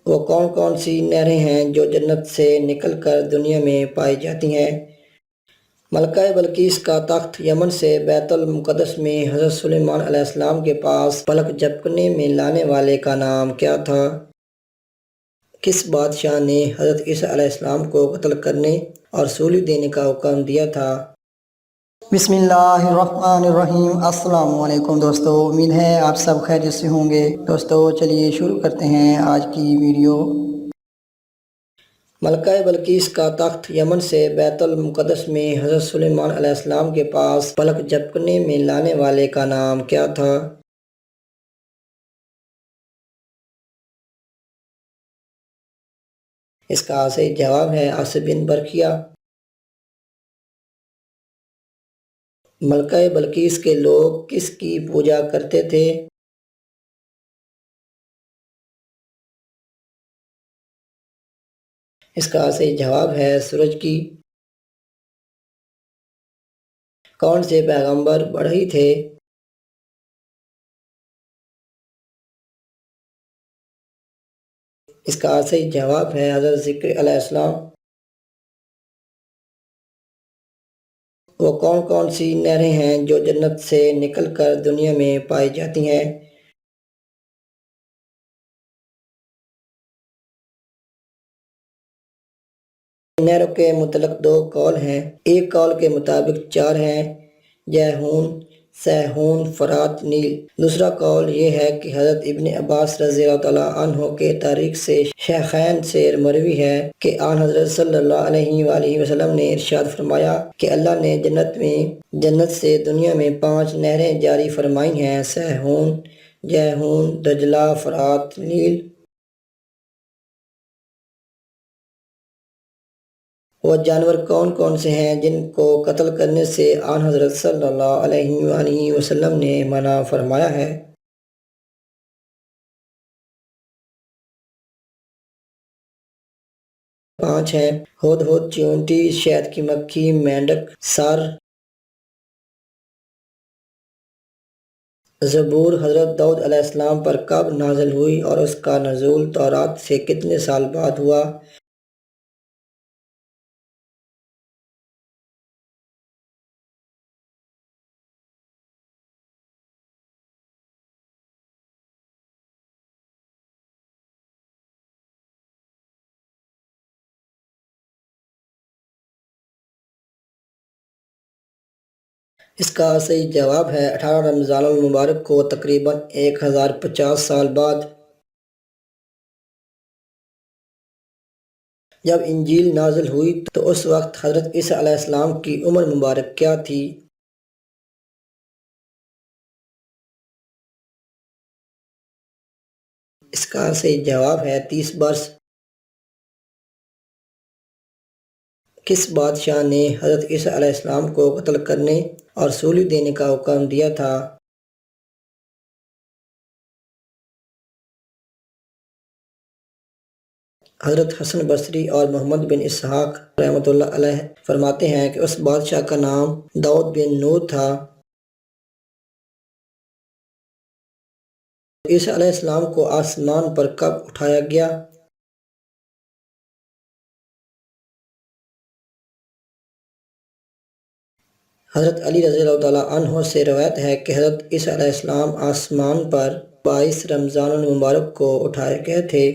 وہ کون کون سی نہریں ہیں جو جنت سے نکل کر دنیا میں پائی جاتی ہیں؟ ملکہ بلقیس کا تخت یمن سے بیت المقدس میں حضرت سلیمان علیہ السلام کے پاس پلک جھپکنے میں لانے والے کا نام کیا تھا؟ کس بادشاہ نے حضرت عیسیٰ علیہ السلام کو قتل کرنے اور سولی دینے کا حکم دیا تھا؟ بسم اللہ الرحمن الرحیم۔ السلام علیکم دوستو، امید ہے آپ سب خیریت سے ہوں گے۔ دوستو چلیے شروع کرتے ہیں آج کی ویڈیو۔ ملکہ بلقیس کا تخت یمن سے بیت المقدس میں حضرت سلیمان علیہ السلام کے پاس پلک جھپکنے میں لانے والے کا نام کیا تھا؟ اس کا صحیح جواب ہے آصف بن برقیہ۔ ملکہ بلقیس کے لوگ کس کی پوجا کرتے تھے؟ اس کا صحیح جواب ہے سورج کی۔ کون سے پیغمبر بڑھئی تھے؟ اس کا صحیح جواب ہے حضرت ذکر علیہ السلام۔ وہ کون کون سی نہریں ہیں جو جنت سے نکل کر دنیا میں پائی جاتی ہیں؟ نہروں کے متعلق دو قول ہیں۔ ایک قول کے مطابق 4 ہیں: جیہون، سیہون، فرات، نیل۔ دوسرا قول یہ ہے کہ حضرت ابن عباس رضی اللہ تعالیٰ عنہ کے طریق سے شیخین سے مروی ہے کہ آن حضرت صلی اللہ علیہ وآلہ وسلم نے ارشاد فرمایا کہ اللہ نے جنت سے دنیا میں 5 نہریں جاری فرمائی ہیں: سیہون، جیہون، دجلہ، فرات، نیل۔ وہ جانور کون کون سے ہیں جن کو قتل کرنے سے آن حضرت صلی اللہ علیہ وآلہ وسلم نے منع فرمایا ہے؟ 5 ہیں: ہدہد، چیونٹی، شہد کی مکھی، مینڈک، سر۔ زبور حضرت داؤد علیہ السلام پر کب نازل ہوئی اور اس کا نزول تورات سے کتنے سال بعد ہوا؟ اس کا صحیح جواب ہے 18 رمضان المبارک کو، تقریباً 1050 سال بعد۔ جب انجیل نازل ہوئی تو اس وقت حضرت عیسیٰ علیہ السلام کی عمر مبارک کیا تھی؟ اس کا صحیح جواب ہے 30 برس۔ کس بادشاہ نے حضرت عیسیٰ علیہ السلام کو قتل کرنے اور سولی دینے کا حکم دیا تھا؟ حضرت حسن بصری اور محمد بن اسحاق رحمۃ اللہ علیہ فرماتے ہیں کہ اس بادشاہ کا نام داؤد بن نور تھا۔ عیسیٰ علیہ السلام کو آسمان پر کب اٹھایا گیا؟ حضرت علی رضی اللہ تعالیٰ عنہ سے روایت ہے کہ حضرت عیسیٰ علیہ السلام آسمان پر 22 رمضان المبارک کو اٹھائے گئے تھے۔